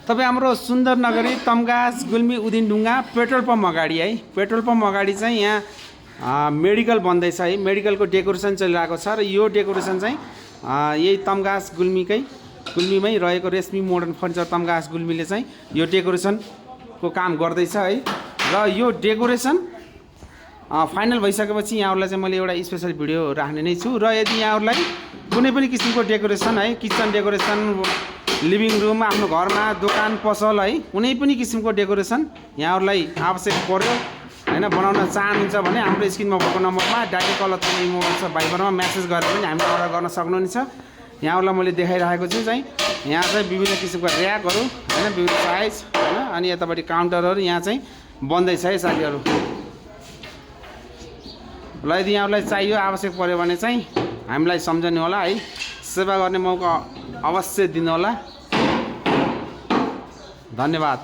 तपाईँ हाम्रो सुन्दर नगरी तम्घास गुल्मी उदिनढुङ्गा पेट्रोल पम्प अगाडि है, पेट्रोल पम्प अगाडि चाहिँ यहाँ मेडिकल बन्दैछ है, मेडिकलको डेकोरेसन चलिरहेको छ र यो डेकोरेसन चाहिँ यही तम्घास गुल्मीमै रहेको रेशमी मोडर्न फर्निचर तम्घास गुल्मीले चाहिँ यो डेकोरेसनको काम गर्दैछ है। र यो डेकोरेसन फाइनल भइसकेपछि यहाँहरूलाई चाहिँ मैले एउटा स्पेसल भिडियो राख्ने नै छु। र यदि यहाँहरूलाई कुनै पनि किसिमको डेकोरेसन है, किचन डेकोरेसन, लिभिङ रुम, आफ्नो घरमा दोकान पसल है, कुनै पनि किसिमको डेकोरेसन यहाँहरूलाई आवश्यक पर्यो हैन, बनाउन चाहनुहुन्छ भने हाम्रो स्क्रिनमा भएको नम्बरमा डाइरेक्ट कल अथवा इमोमा छ भाइबरमा मेसेज गरेर पनि हामीले अर्डर गर्न सक्नुहुनेछ। यहाँहरूलाई मैले देखाइरहेको छु चाहिँ यहाँ चाहिँ विभिन्न किसिमको र्याकहरू हैन, विभिन्न साइज हैन, अनि यतापट्टि काउन्टरहरू यहाँ चाहिँ बन्दैछ है साथीहरू। ल यदि यहाँहरूलाई चाहियो आवश्यक पर्यो भने चाहिँ हामीलाई सम्झनु होला है, सेवा गर्ने मौका अवश्य दिनु होला। धन्यवाद।